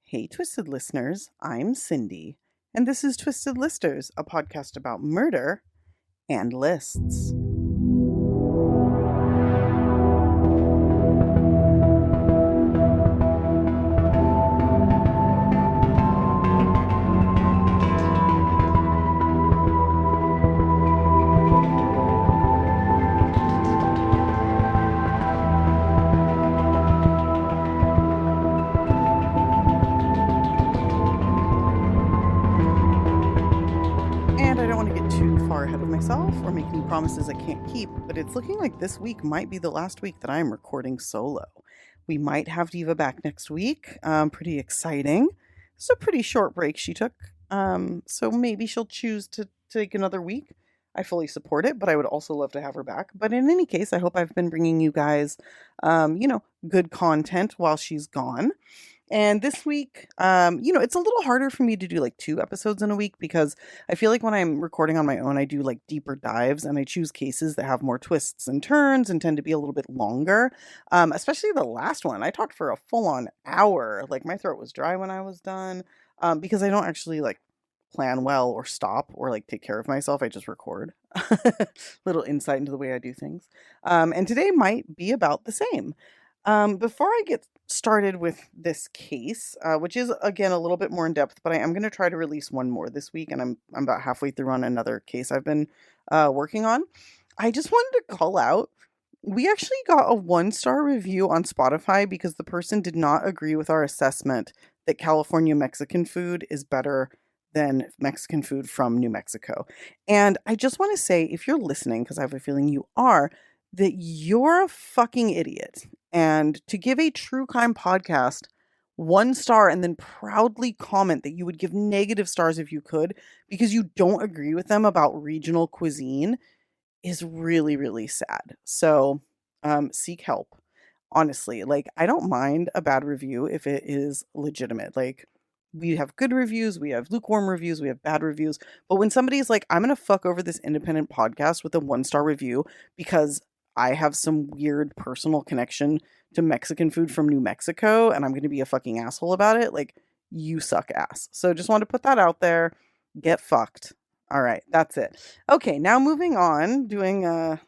Hey, Twisted listeners, I'm Cindy, and this is Twisted Listers, a podcast about murder and lists. And I don't want to get too far ahead of myself or make any promises I can't keep, but it's looking like this week might be the last week that I'm recording solo. We might have Diva back next week. Pretty exciting. It's a pretty short break she took, so maybe she'll choose to take another week. I fully support it, but I would also love to have her back. But in any case, I hope I've been bringing you guys, good content while she's gone. And this week, it's a little harder for me to do like 2 episodes in a week because I feel like when I'm recording on my own, I do like deeper dives and I choose cases that have more twists and turns and tend to be a little bit longer. Especially the last one. I talked for a full on hour. Like my throat was dry when I was done because I don't actually like plan well or stop or like take care of myself. I just record. Little insight into the way I do things. And today might be about the same. Before I get started with this case, which is again a little bit more in depth, but I am going to try to release one more this week, and I'm about halfway through on another case I've been working on. I just wanted to call out. We actually got a 1-star review on Spotify because the person did not agree with our assessment that California Mexican food is better than Mexican food from New Mexico. And I just want to say, if you're listening, because I have a feeling you are, that you're a fucking idiot. And to give a true crime podcast 1 star and then proudly comment that you would give negative stars if you could because you don't agree with them about regional cuisine is really, really sad. So seek help. Honestly, like I don't mind a bad review if it is legitimate. Like we have good reviews, we have lukewarm reviews, we have bad reviews. But when somebody's like, I'm going to fuck over this independent podcast with a 1-star review because I have some weird personal connection to Mexican food from New Mexico and I'm going to be a fucking asshole about it, like, you suck ass. So just want to put that out there. Get fucked. All right, that's it. Okay, now moving on, doing,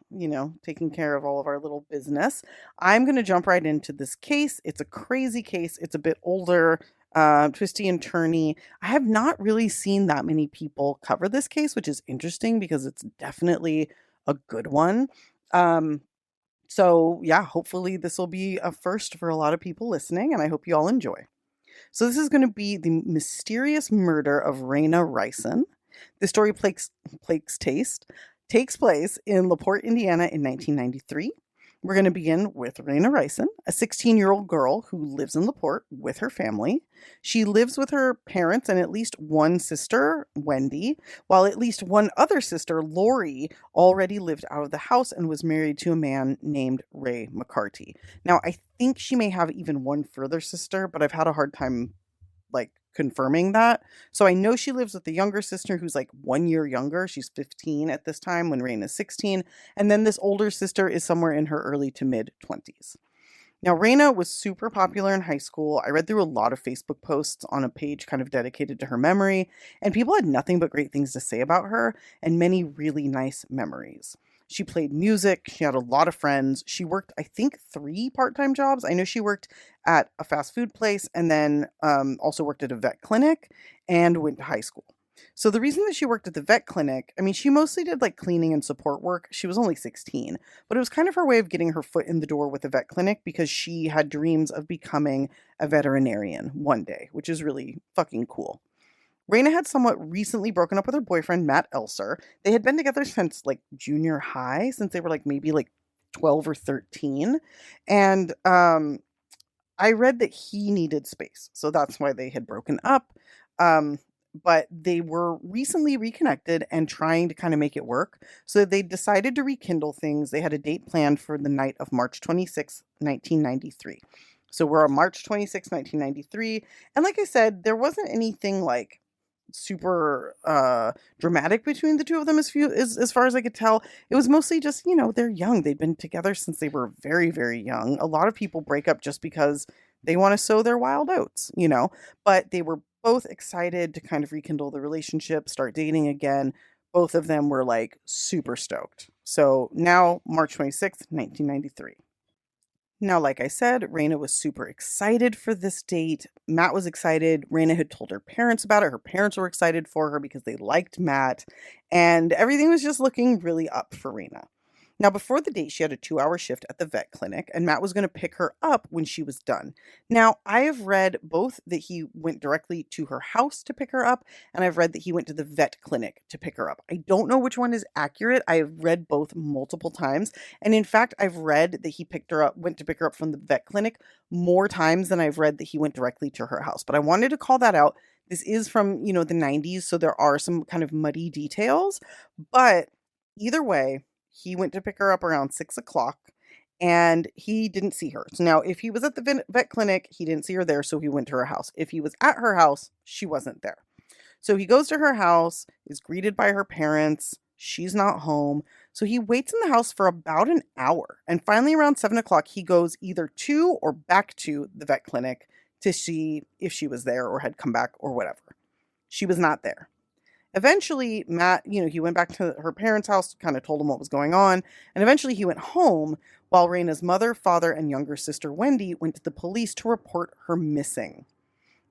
taking care of all of our little business. I'm going to jump right into this case. It's a crazy case. It's a bit older, twisty and turny. I have not really seen that many people cover this case, which is interesting because it's definitely a good one. So yeah, hopefully this will be a first for a lot of people listening, and I hope you all enjoy. So this is going to be the mysterious murder of Rayna Rison. The story takes place in Porte, Indiana in 1993. We're going to begin with Rayna Rison, a 16-year-old girl who lives in Porte with her family. She lives with her parents and at least one sister, Wendy, while at least one other sister, Lori, already lived out of the house and was married to a man named Ray McCarty. Now, I think she may have even one further sister, but I've had a hard time, confirming that. So I know she lives with the younger sister who's 1 year younger. She's 15 at this time when Rayna's 16. And then this older sister is somewhere in her early to mid 20s. Now, Rayna was super popular in high school. I read through a lot of Facebook posts on a page kind of dedicated to her memory, and people had nothing but great things to say about her and many really nice memories. She played music. She had a lot of friends. She worked, I think, 3 part-time jobs. I know she worked at a fast food place and then also worked at a vet clinic and went to high school. So the reason that she worked at the vet clinic, I mean, she mostly did cleaning and support work. She was only 16, but it was kind of her way of getting her foot in the door with the vet clinic because she had dreams of becoming a veterinarian one day, which is really fucking cool. Rayna had somewhat recently broken up with her boyfriend, Matt Elser. They had been together since junior high, since they were maybe 12 or 13. And I read that he needed space. So that's why they had broken up. But they were recently reconnected and trying to kind of make it work. So they decided to rekindle things. They had a date planned for the night of March 26, 1993. So we're on March 26, 1993. And like I said, there wasn't anything super dramatic between the two of them as far as I could tell. It was mostly just, they're young. They'd been together since they were very, very young. A lot of people break up just because They want to sow their wild oats, but they were both excited to kind of rekindle the relationship, start dating again. Both of them were like super stoked. So now, March 26th, 1993. Now, like I said, Rayna was super excited for this date. Matt was excited. Rayna had told her parents about it. Her parents were excited for her because they liked Matt. And everything was just looking really up for Rayna. Now, before the date, she had a 2-hour shift at the vet clinic, and Matt was going to pick her up when she was done. Now, I have read both that he went directly to her house to pick her up, and I've read that he went to the vet clinic to pick her up. I don't know which one is accurate. I have read both multiple times. And in fact, I've read that he went to pick her up from the vet clinic more times than I've read that he went directly to her house. But I wanted to call that out. This is from, the 90s, so there are some kind of muddy details. But either way, he went to pick her up around 6 o'clock and he didn't see her. So now, if he was at the vet clinic, he didn't see her there, so he went to her house. If he was at her house, she wasn't there. So he goes to her house, is greeted by her parents. She's not home. So he waits in the house for about an hour. And finally, around 7 o'clock, he goes either to or back to the vet clinic to see if she was there or had come back or whatever. She was not there. Eventually, Matt, he went back to her parents' house, kind of told them what was going on. And eventually he went home while Rayna's mother, father, and younger sister, Wendy, went to the police to report her missing.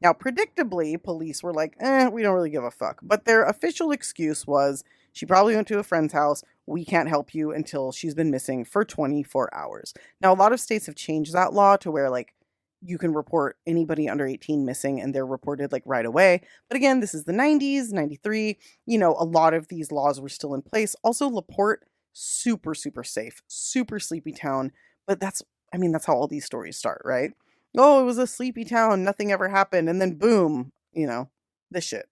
Now, predictably, police were like, we don't really give a fuck. But their official excuse was, she probably went to a friend's house. We can't help you until she's been missing for 24 hours. Now, a lot of states have changed that law to where, like, you can report anybody under 18 missing and they're reported like right away. But again, this is the 90s, 93. A lot of these laws were still in place. Also, LaPorte, super, super safe, super sleepy town. But that's how all these stories start, right? Oh, it was a sleepy town. Nothing ever happened. And then boom, this shit.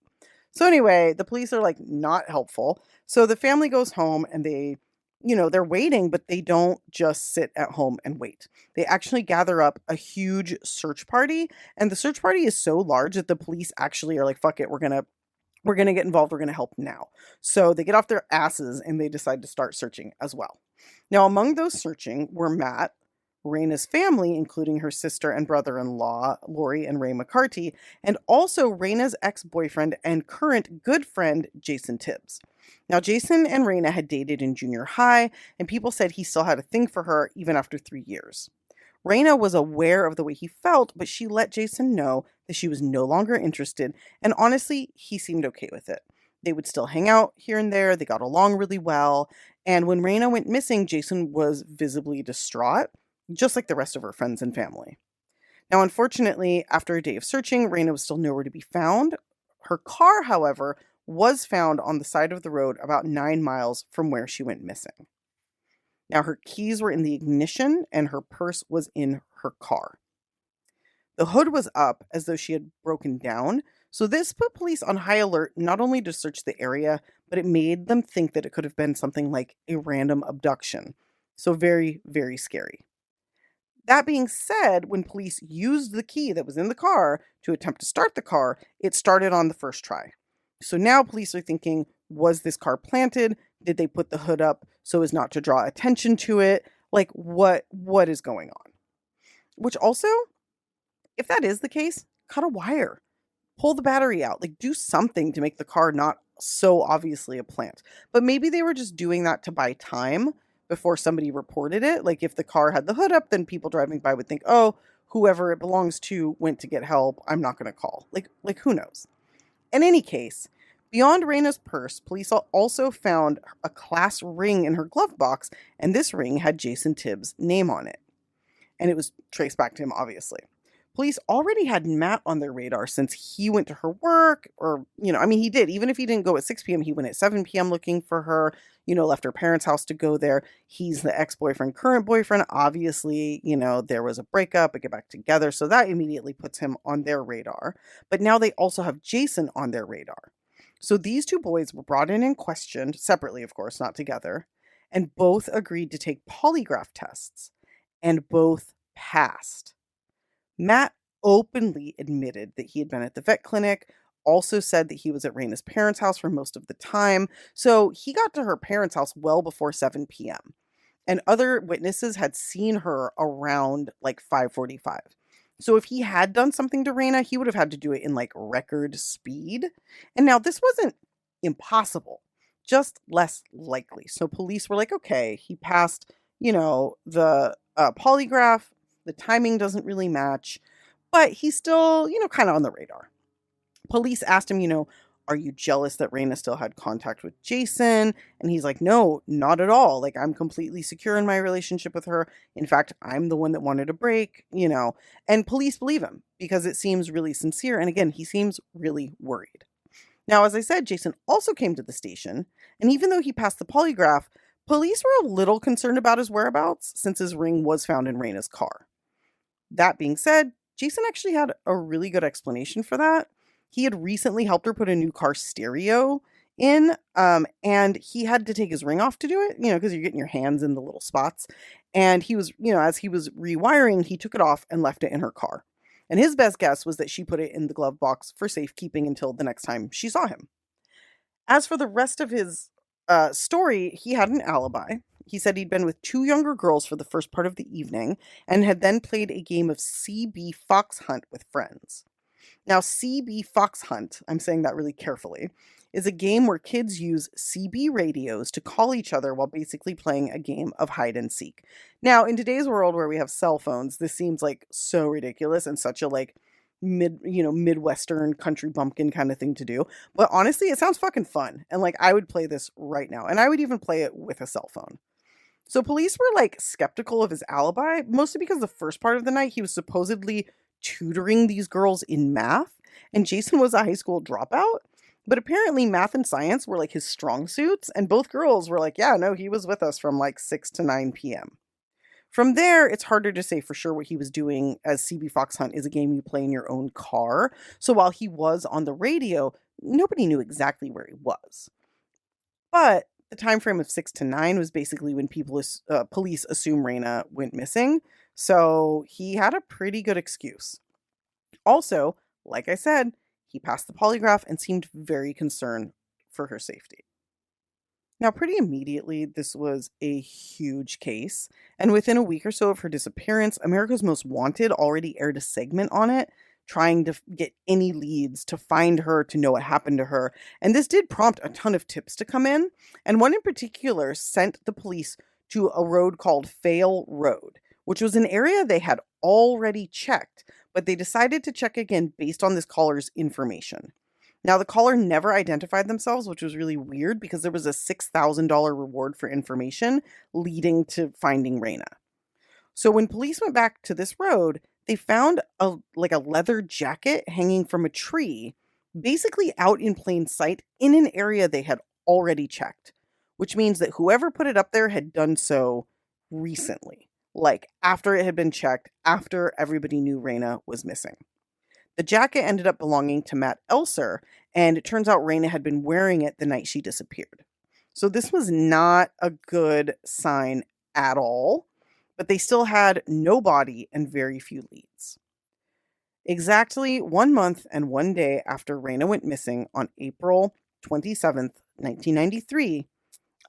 So anyway, the police are like not helpful. So the family goes home and they're waiting, but they don't just sit at home and wait. They actually gather up a huge search party. And the search party is so large that the police actually are like, fuck it, we're going to get involved. We're going to help now. So they get off their asses and they decide to start searching as well. Now, among those searching were Matt, Rayna's family, including her sister and brother-in-law, Lori and Ray McCarty, and also Rayna's ex-boyfriend and current good friend, Jason Tibbs. Now, Jason and Rayna had dated in junior high, and people said he still had a thing for her even after 3 years. Rayna was aware of the way he felt, but she let Jason know that she was no longer interested, and honestly, he seemed okay with it. They would still hang out here and there, they got along really well, and when Rayna went missing, Jason was visibly distraught, just like the rest of her friends and family. Now, unfortunately, after a day of searching, Rayna was still nowhere to be found. Her car, however, was found on the side of the road about 9 miles from where she went missing. Now, her keys were in the ignition and her purse was in her car. The hood was up as though she had broken down, so this put police on high alert not only to search the area, but it made them think that it could have been something like a random abduction. So very, very scary. That being said, when police used the key that was in the car to attempt to start the car, it started on the first try. So now police are thinking, was this car planted? Did they put the hood up so as not to draw attention to it? Like, what is going on? Which also, if that is the case, cut a wire. Pull the battery out. Like, do something to make the car not so obviously a plant. But maybe they were just doing that to buy time before somebody reported it. Like, if the car had the hood up, then people driving by would think, oh, whoever it belongs to went to get help. I'm not going to call. Like who knows? In any case, beyond Rayna's purse, police also found a class ring in her glove box, and this ring had Jason Tibbs' name on it. And it was traced back to him, obviously. Police already had Matt on their radar since he went to her work, or, he did. Even if he didn't go at 6 p.m., he went at 7 p.m. looking for her, left her parents' house to go there. He's the ex-boyfriend, current boyfriend. Obviously, there was a breakup, a get back together. So that immediately puts him on their radar. But now they also have Jason on their radar. So these two boys were brought in and questioned, separately, of course, not together, and both agreed to take polygraph tests, and both passed. Matt openly admitted that he had been at the vet clinic, also said that he was at Rayna's parents' house for most of the time, so he got to her parents' house well before 7 p.m. And other witnesses had seen her around like 5:45. So if he had done something to Rayna, he would have had to do it in like record speed. And now this wasn't impossible, just less likely. So police were like, okay, he passed, the polygraph. The timing doesn't really match, but he's still, kind of on the radar. Police asked him, are you jealous that Raina still had contact with Jason? And he's like, no, not at all. Like, I'm completely secure in my relationship with her. In fact, I'm the one that wanted a break. And police believe him because it seems really sincere. And again, he seems really worried. Now, as I said, Jason also came to the station. And even though he passed the polygraph, police were a little concerned about his whereabouts since his ring was found in Raina's car. That being said, Jason actually had a really good explanation for that. He had recently helped her put a new car stereo in, and he had to take his ring off to do it, because you're getting your hands in the little spots. And he was, as he was rewiring, he took it off and left it in her car. And his best guess was that she put it in the glove box for safekeeping until the next time she saw him. As for the rest of his story, he had an alibi. He said he'd been with two younger girls for the first part of the evening and had then played a game of CB Fox Hunt with friends. Now, CB Fox Hunt, I'm saying that really carefully, is a game where kids use CB radios to call each other while basically playing a game of hide and seek. Now, in today's world where we have cell phones, this seems like so ridiculous and such a Midwestern country bumpkin kind of thing to do. But honestly, it sounds fucking fun. And I would play this right now. And I would even play it with a cell phone. So police were skeptical of his alibi, mostly because the first part of the night he was supposedly tutoring these girls in math, and Jason was a high school dropout. But apparently math and science were his strong suits, and both girls were yeah, no, he was with us from 6 to 9 p.m. From there, it's harder to say for sure what he was doing, as CB Fox Hunt is a game you play in your own car. So while he was on the radio, nobody knew exactly where he was. But the time frame of 6 to 9 was basically when police assume Rayna went missing. So he had a pretty good excuse. Also, like I said, he passed the polygraph and seemed very concerned for her safety. Now, pretty immediately, this was a huge case. And within a week or so of her disappearance, America's Most Wanted already aired a segment on it, trying to get any leads to find her, to know what happened to her. And this did prompt a ton of tips to come in. And one in particular sent the police to a road called Fail Road, which was an area they had already checked, but they decided to check again based on this caller's information. Now, the caller never identified themselves, which was really weird because there was a $6,000 reward for information leading to finding Rayna. So when police went back to this road, they found a leather jacket hanging from a tree, basically out in plain sight in an area they had already checked, which means that whoever put it up there had done so recently, after it had been checked, after everybody knew Rayna was missing. The jacket ended up belonging to Matt Elser, and it turns out Rayna had been wearing it the night she disappeared. So this was not a good sign at all. But they still had no body and very few leads. Exactly 1 month and 1 day after Rayna went missing on April 27th, 1993,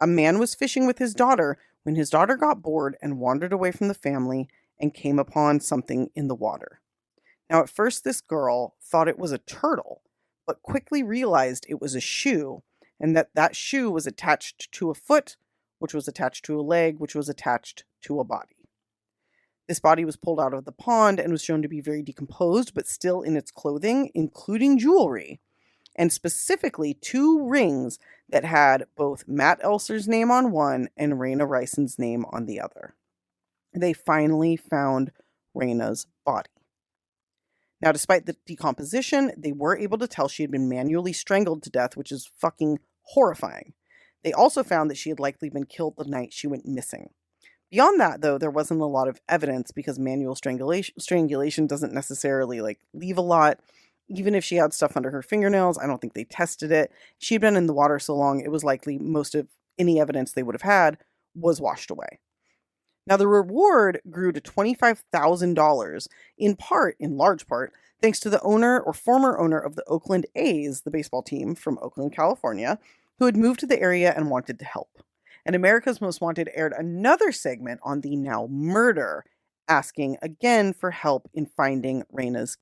a man was fishing with his daughter when his daughter got bored and wandered away from the family and came upon something in the water. Now, at first, this girl thought it was a turtle, but quickly realized it was a shoe, and that shoe was attached to a foot, which was attached to a leg, which was attached to a body. This body was pulled out of the pond and was shown to be very decomposed, but still in its clothing, including jewelry, and specifically 2 rings that had both Matt Elser's name on one and Rayna Rison's name on the other. They finally found Rayna's body. Now, despite the decomposition, they were able to tell she had been manually strangled to death, which is fucking horrifying. They also found that she had likely been killed the night she went missing. Beyond that, though, there wasn't a lot of evidence because manual strangulation doesn't necessarily leave a lot. Even if she had stuff under her fingernails, I don't think they tested it. She had been in the water so long, it was likely most of any evidence they would have had was washed away. Now, the reward grew to $25,000, in large part, thanks to the owner or former owner of the Oakland A's, the baseball team from Oakland, California, who had moved to the area and wanted to help. And America's Most Wanted aired another segment on the now murder asking again for help in finding Rayna's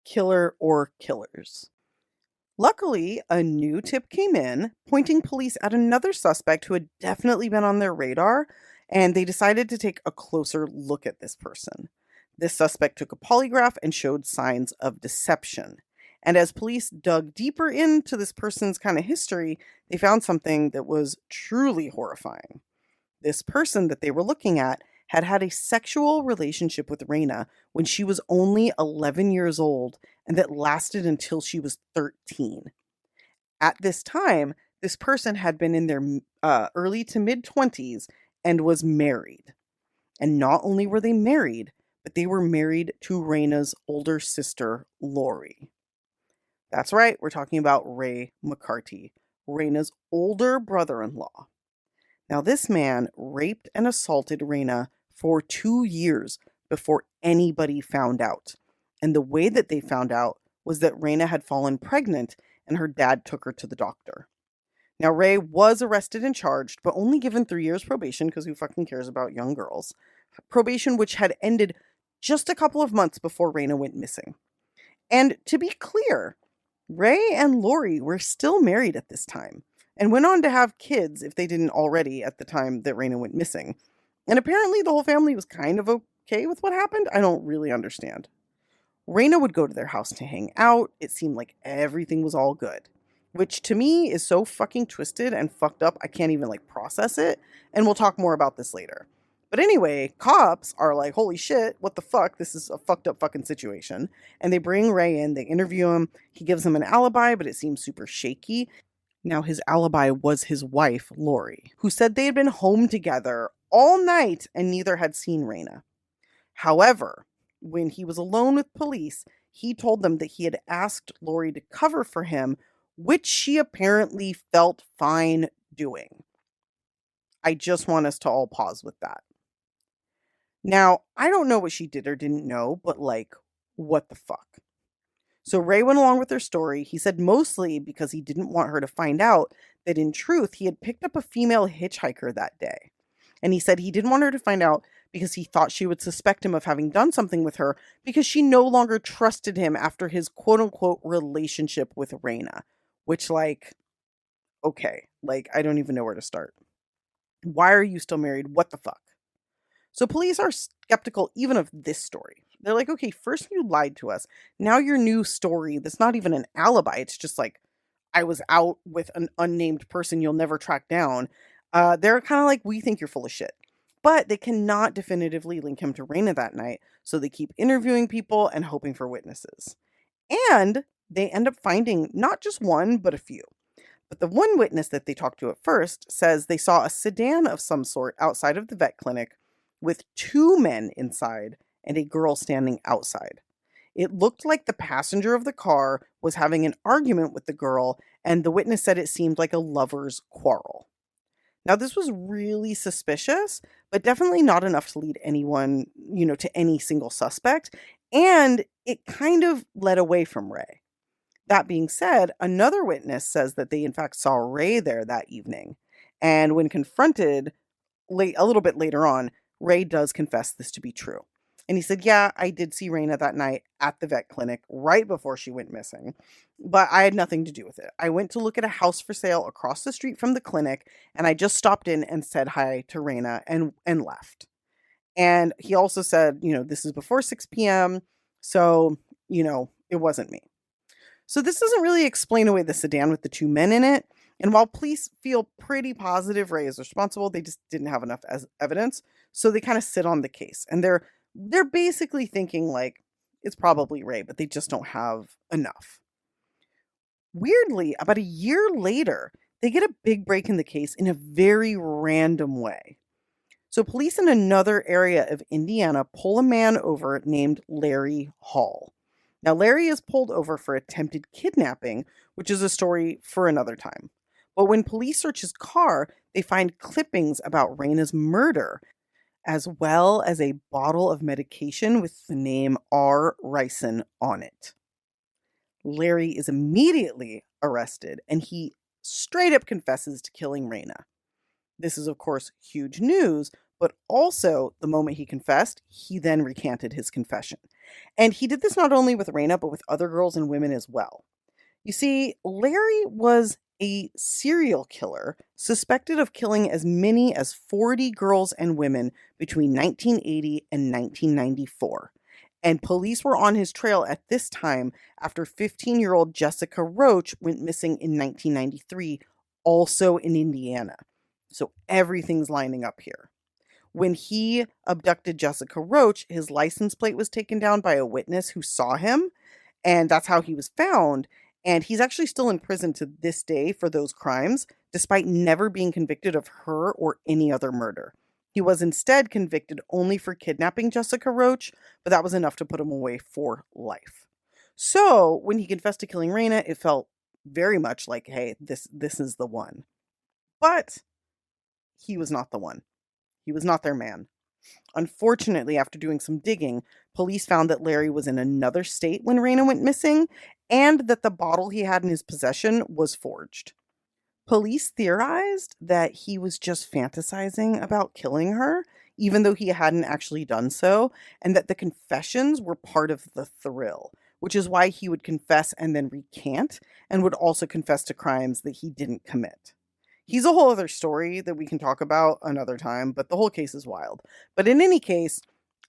killer or killers. Luckily, a new tip came in, pointing police at another suspect who had definitely been on their radar, and they decided to take a closer look at this person. This suspect took a polygraph and showed signs of deception. And as police dug deeper into this person's kind of history, they found something that was truly horrifying. This person that they were looking at had had a sexual relationship with Rayna when she was only 11 years old, and that lasted until she was 13. At this time, this person had been in their early to mid 20s and was married. And not only were they married, but they were married to Rayna's older sister, Lori. That's right, we're talking about Ray McCarty, Rayna's older brother in law. Now, this man raped and assaulted Rayna for 2 years before anybody found out. And the way that they found out was that Rayna had fallen pregnant and her dad took her to the doctor. Now, Ray was arrested and charged, but only given 3 years probation because who fucking cares about young girls? Probation which had ended just a couple of months before Rayna went missing. And to be clear, Ray and Lori were still married at this time and went on to have kids if they didn't already at the time that Rayna went missing. And apparently the whole family was kind of okay with what happened. I don't really understand. Rayna would go to their house to hang out. It seemed like everything was all good, which to me is so fucking twisted and fucked up I can't even process it. And we'll talk more about this later. But anyway, cops are like, holy shit, what the fuck? This is a fucked up fucking situation. And they bring Ray in, they interview him. He gives them an alibi, but it seems super shaky. Now, his alibi was his wife, Lori, who said they had been home together all night and neither had seen Rayna. However, when he was alone with police, he told them that he had asked Lori to cover for him, which she apparently felt fine doing. I just want us to all pause with that. Now, I don't know what she did or didn't know, but what the fuck? So Ray went along with her story. He said mostly because he didn't want her to find out that in truth he had picked up a female hitchhiker that day. And he said he didn't want her to find out because he thought she would suspect him of having done something with her because she no longer trusted him after his quote-unquote relationship with Rayna. Which, okay, I don't even know where to start. Why are you still married? What the fuck? So police are skeptical even of this story. They're like, okay, first you lied to us. Now your new story, that's not even an alibi. It's just I was out with an unnamed person you'll never track down. They're kind of like, we think you're full of shit. But they cannot definitively link him to Rayna that night. So they keep interviewing people and hoping for witnesses. And they end up finding not just one, but a few. But the one witness that they talked to at first says they saw a sedan of some sort outside of the vet clinic with 2 men inside and a girl standing outside. It looked like the passenger of the car was having an argument with the girl, and the witness said it seemed like a lover's quarrel. Now, this was really suspicious, but definitely not enough to lead anyone, to any single suspect, and it kind of led away from Ray. That being said, another witness says that they in fact saw Ray there that evening, and when confronted a little bit later on, Ray does confess this to be true. And he said, yeah, I did see Rayna that night at the vet clinic right before she went missing, but I had nothing to do with it. I went to look at a house for sale across the street from the clinic, and I just stopped in and said hi to Rayna and left. And he also said, this is before 6 p.m., so, it wasn't me. So this doesn't really explain away the sedan with the 2 men in it. And while police feel pretty positive Ray is responsible, they just didn't have enough evidence. So they kind of sit on the case. And they're basically thinking it's probably Ray, but they just don't have enough. Weirdly, about a year later, they get a big break in the case in a very random way. So police in another area of Indiana pull a man over named Larry Hall. Now, Larry is pulled over for attempted kidnapping, which is a story for another time. But when police search his car, they find clippings about Rayna's murder, as well as a bottle of medication with the name R. Rison on it. Larry is immediately arrested, and he straight up confesses to killing Rayna. This is, of course, huge news, But also, the moment he confessed, he then recanted his confession. And he did this not only with Rayna, but with other girls and women as well. You see, Larry was a serial killer suspected of killing as many as 40 girls and women between 1980 and 1994. And police were on his trail at this time after 15-year-old Jessica Roach went missing in 1993, also in Indiana. So everything's lining up here. When he abducted Jessica Roach, his license plate was taken down by a witness who saw him, and that's how he was found. And he's actually still in prison to this day for those crimes, despite never being convicted of her or any other murder. He was instead convicted only for kidnapping Jessica Roach, but that was enough to put him away for life. So when he confessed to killing Rayna, it felt very much like, hey, this is the one. But he was not the one. He was not their man. Unfortunately, after doing some digging, police found that Larry was in another state when Rayna went missing, and that the bottle he had in his possession was forged. Police theorized that he was just fantasizing about killing her, even though he hadn't actually done so, and that the confessions were part of the thrill, which is why he would confess and then recant, and would also confess to crimes that he didn't commit. He's a whole other story that we can talk about another time, but the whole case is wild. But in any case,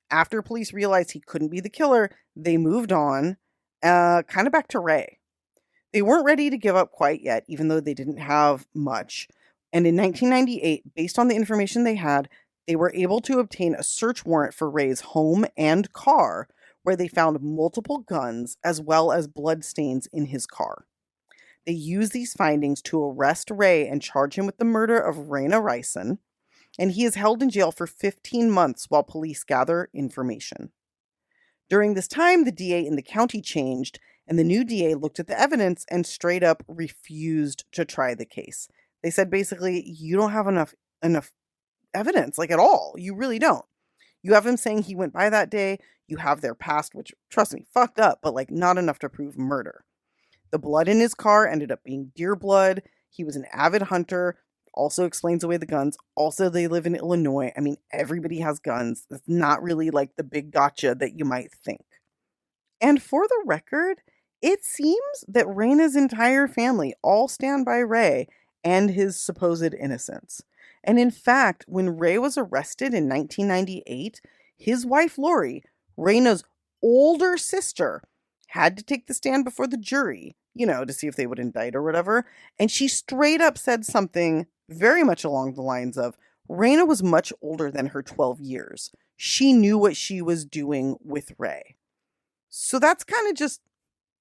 after police realized he couldn't be the killer, they moved on, kind of back to Ray. They weren't ready to give up quite yet, even though they didn't have much. And in 1998, based on the information they had, they were able to obtain a search warrant for Ray's home and car, where they found multiple guns as well as bloodstains in his car. They used these findings to arrest Ray and charge him with the murder of Rayna Rison, and he is held in jail for 15 months while police gather information. During this time, the DA in the county changed, and the new DA looked at the evidence and straight up refused to try the case. They said basically, you don't have enough evidence, like at all. You really don't. You have him saying he went by that day. You have their past, which, trust me, fucked up, but like not enough to prove murder. The blood in his car ended up being deer blood. He was an avid hunter. Also explains away the guns. Also, they live in Illinois. I mean, everybody has guns. It's not really like the big gotcha that you might think. And for the record, it seems that Rayna's entire family all stand by Ray and his supposed innocence. And in fact, when Ray was arrested in 1998, his wife Lori, Rayna's older sister, had to take the stand before the jury, to see if they would indict or whatever. And she straight up said something very much along the lines of, Rayna was much older than her 12 years. She knew what she was doing with Ray. So that's kind of just,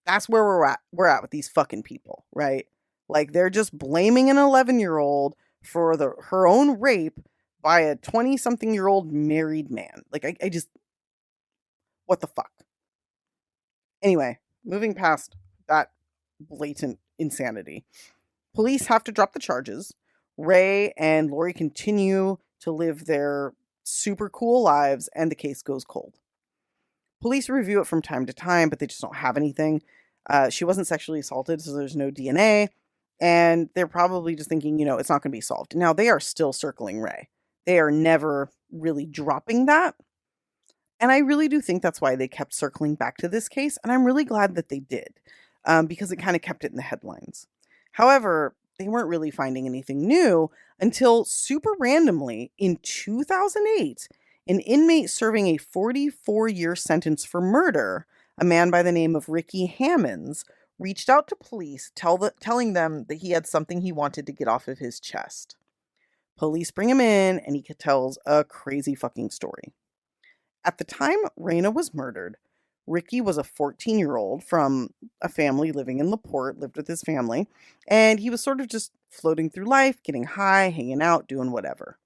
that's where we're at with these fucking people, right? Like they're just blaming an 11-year-old for her own rape by a 20-something-year-old married man. Like I just, what the fuck? Anyway, moving past that blatant insanity. Police have to drop the charges. Ray and Lori continue to live their super cool lives, and the case goes cold. Police review it from time to time, but they just don't have anything. She wasn't sexually assaulted, so there's no DNA. And they're probably just thinking, it's not going to be solved. Now, they are still circling Ray. They are never really dropping that. And I really do think that's why they kept circling back to this case. And I'm really glad that they did, because it kind of kept it in the headlines. However, they weren't really finding anything new until super randomly in 2008, an inmate serving a 44-year sentence for murder, a man by the name of Ricky Hammonds, reached out to police telling them that he had something he wanted to get off of his chest. Police bring him in and he tells a crazy fucking story. At the time Rayna was murdered, Ricky was a 14-year-old from a family living in Porte, lived with his family, and he was sort of just floating through life, getting high, hanging out, doing whatever.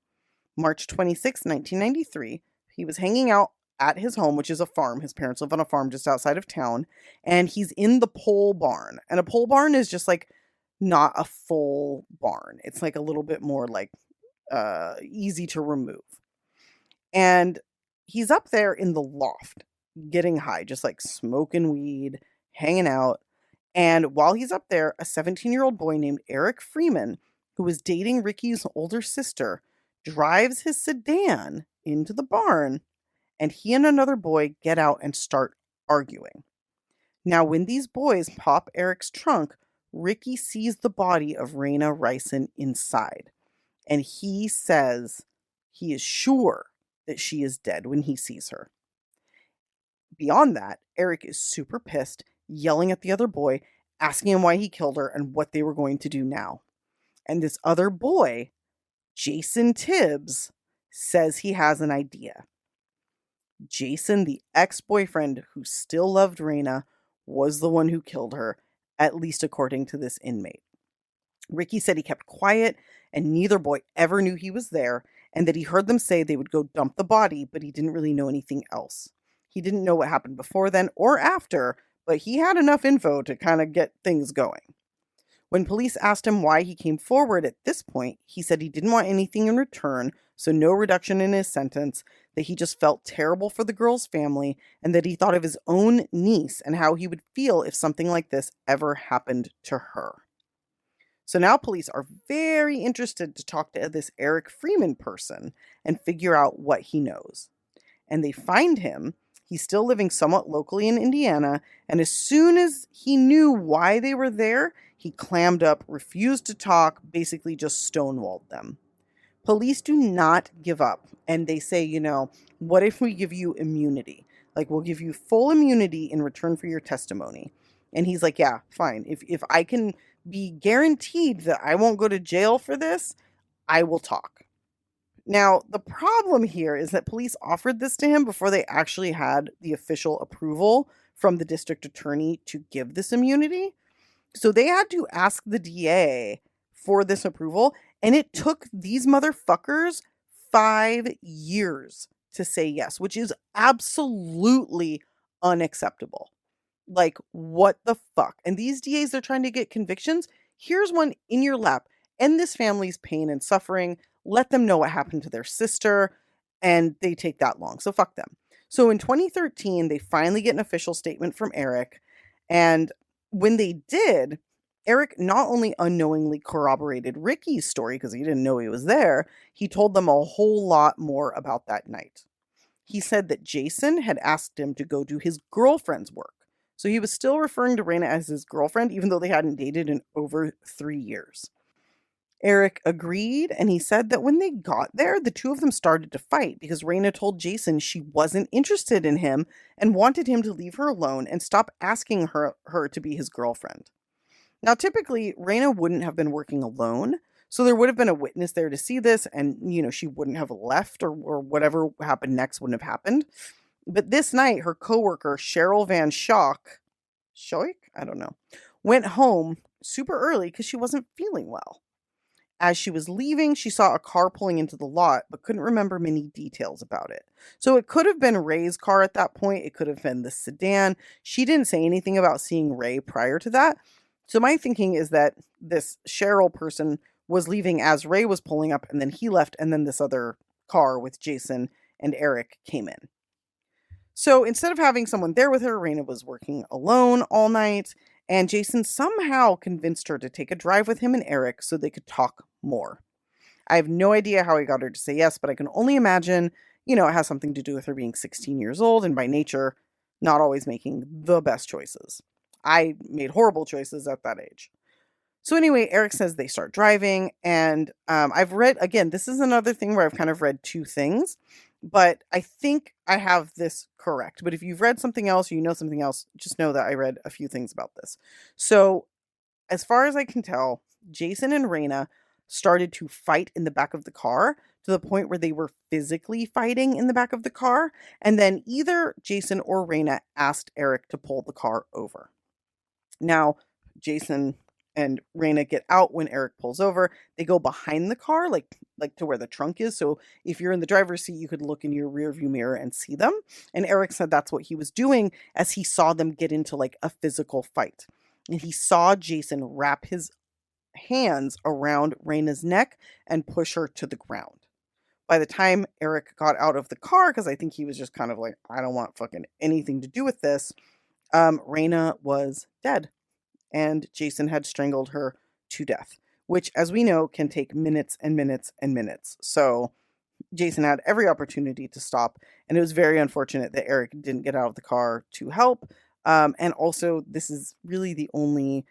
March 26, 1993, he was hanging out at his home, which is a farm. His parents live on a farm just outside of town, and he's in the pole barn. And a pole barn is just like not a full barn. It's like a little bit more like easy to remove. And he's up there in the loft getting high, just like smoking weed, hanging out. And while he's up there, a 17-year-old boy named Eric Freeman, who was dating Ricky's older sister, drives his sedan into the barn, and he and another boy get out and start arguing. Now, when these boys pop Eric's trunk, Ricky sees the body of Rayna Rison inside, and he says he is sure that she is dead when he sees her. Beyond that, Eric is super pissed, yelling at the other boy, asking him why he killed her and what they were going to do now. And this other boy, Jason Tibbs, says he has an idea. Jason, the ex-boyfriend who still loved Rayna, was the one who killed her, at least according to this inmate. Ricky said he kept quiet and neither boy ever knew he was there, and that he heard them say they would go dump the body, but he didn't really know anything else. He didn't know what happened before then or after, but he had enough info to kind of get things going. When police asked him why he came forward at this point, he said he didn't want anything in return, so no reduction in his sentence, that he just felt terrible for the girl's family, and that he thought of his own niece and how he would feel if something like this ever happened to her. So now police are very interested to talk to this Eric Freeman person and figure out what he knows. And they find him. He's still living somewhat locally in Indiana, and as soon as he knew why they were there, he clammed up, refused to talk, basically just stonewalled them. Police do not give up, and they say, what if we give you immunity? Like, we'll give you full immunity in return for your testimony. And he's like, yeah, fine. If I can be guaranteed that I won't go to jail for this, I will talk. Now, the problem here is that police offered this to him before they actually had the official approval from the district attorney to give this immunity. So they had to ask the DA for this approval, and it took these motherfuckers 5 years to say yes, which is absolutely unacceptable. Like, what the fuck? And these DAs, they're trying to get convictions. Here's one in your lap. End this family's pain and suffering. Let them know what happened to their sister. And they take that long. So fuck them. So in 2013, they finally get an official statement from Eric. And when they did, Eric not only unknowingly corroborated Ricky's story because he didn't know he was there, he told them a whole lot more about that night. He said that Jason had asked him to go do his girlfriend's work. So he was still referring to Rayna as his girlfriend, even though they hadn't dated in over 3 years. Eric agreed, and he said that when they got there, the two of them started to fight because Rayna told Jason she wasn't interested in him and wanted him to leave her alone and stop asking her to be his girlfriend. Now, typically, Rayna wouldn't have been working alone, so there would have been a witness there to see this, and, she wouldn't have left or whatever happened next wouldn't have happened. But this night, her coworker, Cheryl Van Schoik, I don't know, went home super early because she wasn't feeling well. As she was leaving, she saw a car pulling into the lot, but couldn't remember many details about it. So it could have been Ray's car at that point. It could have been the sedan. She didn't say anything about seeing Ray prior to that. So my thinking is that this Cheryl person was leaving as Ray was pulling up, and then he left, and then this other car with Jason and Eric came in. So instead of having someone there with her, Rayna was working alone all night, and Jason somehow convinced her to take a drive with him and Eric so they could talk more. I have no idea how he got her to say yes, but I can only imagine, it has something to do with her being 16 years old and by nature not always making the best choices. I made horrible choices at that age. So anyway, Eric says they start driving, and I've read, again, this is another thing where I've kind of read two things, but I think I have this correct. But if you've read something else or you know something else, just know that I read a few things about this. So as far as I can tell, Jason and Rayna started to fight in the back of the car to the point where they were physically fighting in the back of the car. And then either Jason or Rayna asked Eric to pull the car over. Now, Jason and Rayna get out when Eric pulls over. They go behind the car, like to where the trunk is. So if you're in the driver's seat, you could look in your rearview mirror and see them. And Eric said that's what he was doing as he saw them get into like a physical fight. And he saw Jason wrap his hands around Rayna's neck and push her to the ground. By the time Eric got out of the car, because I think he was just kind of like, I don't want fucking anything to do with this, Rayna was dead. And Jason had strangled her to death. which, as we know, can take minutes and minutes and minutes. So Jason had every opportunity to stop, and it was very unfortunate that Eric didn't get out of the car to help. And also, this is really the only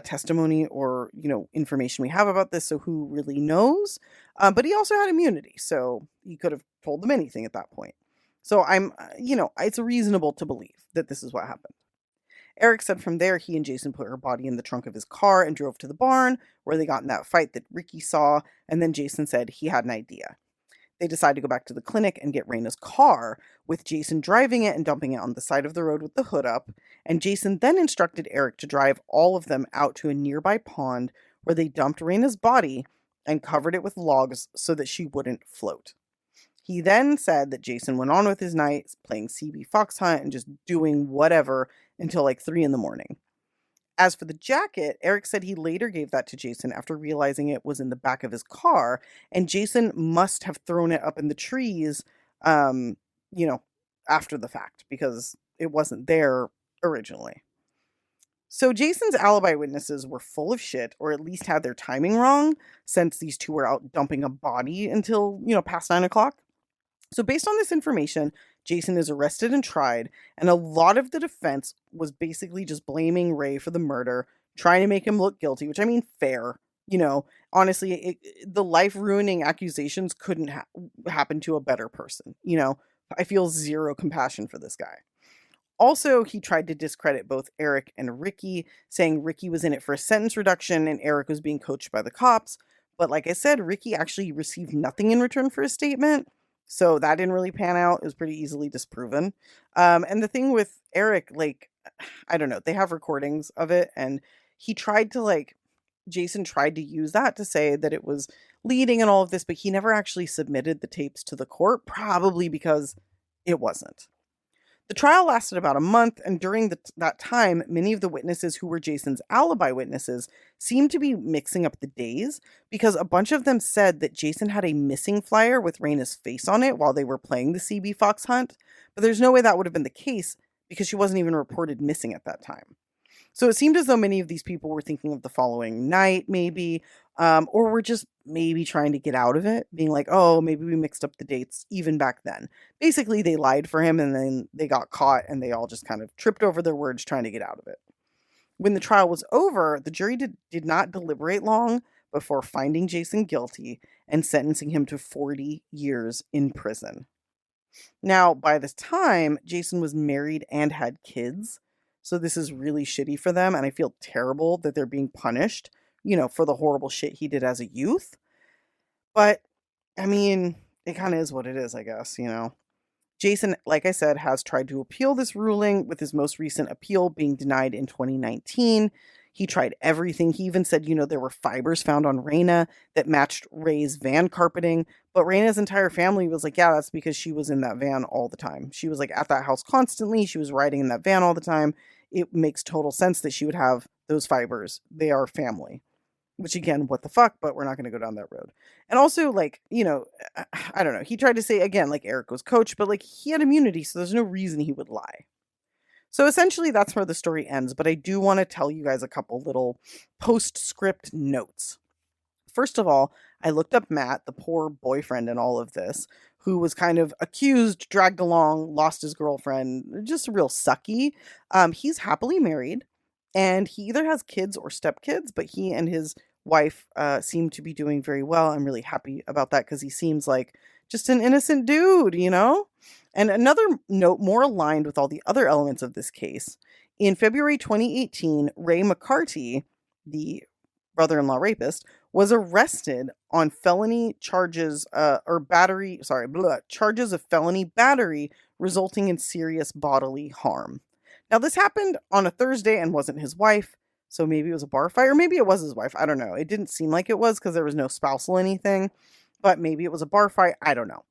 testimony or information we have about this. So who really knows? But he also had immunity, so he could have told them anything at that point. So it's reasonable to believe that this is what happened. Eric said from there, he and Jason put her body in the trunk of his car and drove to the barn where they got in that fight that Ricky saw. And then Jason said he had an idea. They decide to go back to the clinic and get Rayna's car, with Jason driving it and dumping it on the side of the road with the hood up. And Jason then instructed Eric to drive all of them out to a nearby pond where they dumped Rayna's body and covered it with logs so that she wouldn't float. He then said that Jason went on with his night, playing CB fox hunt and just doing whatever until like 3 a.m. As for the jacket, Eric said he later gave that to Jason after realizing it was in the back of his car, and Jason must have thrown it up in the trees, after the fact, because it wasn't there originally. So Jason's alibi witnesses were full of shit, or at least had their timing wrong, since these two were out dumping a body until, past 9 o'clock. So based on this information, Jason is arrested and tried, and a lot of the defense was basically just blaming Ray for the murder, trying to make him look guilty, which, I mean, fair. Honestly, the life-ruining accusations couldn't happen to a better person. I feel zero compassion for this guy. Also, he tried to discredit both Eric and Ricky, saying Ricky was in it for a sentence reduction and Eric was being coached by the cops. But like I said, Ricky actually received nothing in return for his statement. So that didn't really pan out. It was pretty easily disproven. And the thing with Eric, I don't know, they have recordings of it. And he tried to Jason tried to use that to say that it was leading and all of this, but he never actually submitted the tapes to the court, probably because it wasn't. The trial lasted about a month, and during that time, many of the witnesses who were Jason's alibi witnesses seemed to be mixing up the days, because a bunch of them said that Jason had a missing flyer with Rayna's face on it while they were playing the CB fox hunt, but there's no way that would have been the case because she wasn't even reported missing at that time. So it seemed as though many of these people were thinking of the following night, maybe, or were just maybe trying to get out of it, being like, oh, maybe we mixed up the dates even back then. Basically, they lied for him and then they got caught and they all just kind of tripped over their words trying to get out of it. When the trial was over, the jury did not deliberate long before finding Jason guilty and sentencing him to 40 years in prison. Now, by this time, Jason was married and had kids. So this is really shitty for them, and I feel terrible that they're being punished, for the horrible shit he did as a youth. But, I mean, it kind of is what it is, I guess, Jason, like I said, has tried to appeal this ruling, with his most recent appeal being denied in 2019. He tried everything. He even said, there were fibers found on Rayna that matched Ray's van carpeting. But Rayna's entire family was like, yeah, that's because she was in that van all the time. She was at that house constantly. She was riding in that van all the time. It makes total sense that she would have those fibers. They are family. Which, again, what the fuck, but we're not going to go down that road. And also, I don't know. He tried to say, again, Eric was coached, but he had immunity, so there's no reason he would lie. So essentially, that's where the story ends, but I do want to tell you guys a couple little postscript notes. First of all, I looked up Matt, the poor boyfriend in all of this, who was kind of accused, dragged along, lost his girlfriend, just real sucky. He's happily married, and he either has kids or stepkids, but he and his wife seem to be doing very well. I'm really happy about that because he seems like just an innocent dude, And another note more aligned with all the other elements of this case. In February 2018, Ray McCarty, the brother-in-law rapist, was arrested on felony charges charges of felony battery resulting in serious bodily harm. Now, this happened on a Thursday and wasn't his wife, so maybe it was a bar fight, or maybe it was his wife. I don't know. It didn't seem like it was because there was no spousal anything, but maybe it was a bar fight. I don't know.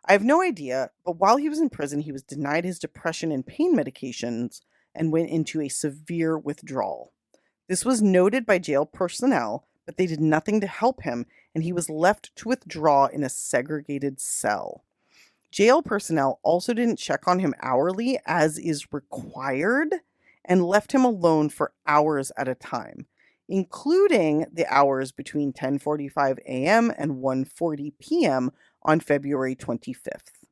I have no idea, but while he was in prison, he was denied his depression and pain medications and went into a severe withdrawal. This was noted by jail personnel, but they did nothing to help him, and he was left to withdraw in a segregated cell. Jail personnel also didn't check on him hourly, as is required, and left him alone for hours at a time. including the hours between 10:45 a.m. and 1:40 p.m. on February 25th.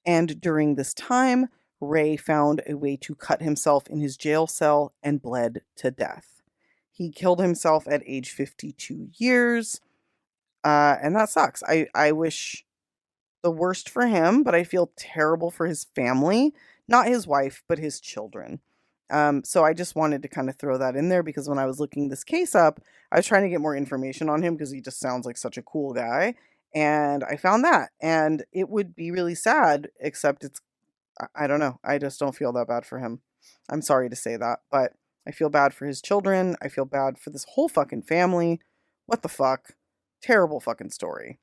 And during this time, Ray found a way to cut himself in his jail cell and bled to death. He killed himself at age 52 years, and that sucks. I wish the worst for him, but I feel terrible for his family, not his wife, but his children. So I just wanted to kind of throw that in there because when I was looking this case up, I was trying to get more information on him because he just sounds like such a cool guy. And I found that. And it would be really sad, except I don't know. I just don't feel that bad for him. I'm sorry to say that, but I feel bad for his children. I feel bad for this whole fucking family. What the fuck? Terrible fucking story.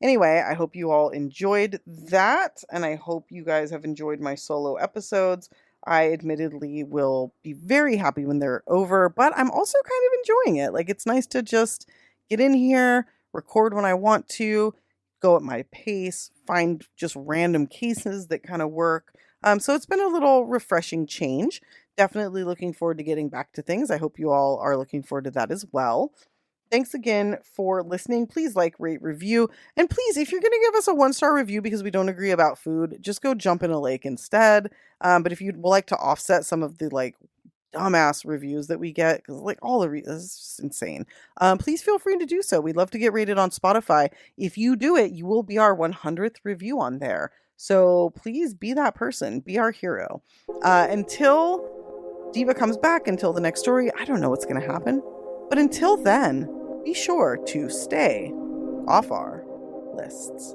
Anyway, I hope you all enjoyed that, and I hope you guys have enjoyed my solo episodes. I admittedly will be very happy when they're over, but I'm also kind of enjoying it. Like, it's nice to just get in here, record when I want to, go at my pace, find just random cases that kind of work. So it's been a little refreshing change. Definitely looking forward to getting back to things. I hope you all are looking forward to that as well. Thanks again for listening. Please like, rate, review. And please, if you're going to give us a 1-star review because we don't agree about food, just go jump in a lake instead. But if you'd like to offset some of the like dumbass reviews that we get, because like all the this is just insane, please feel free to do so. We'd love to get rated on Spotify. If you do it, you will be our 100th review on there. So please be that person. Be our hero. Until Diva comes back, until the next story, I don't know what's going to happen. But until then, be sure to stay off our lists.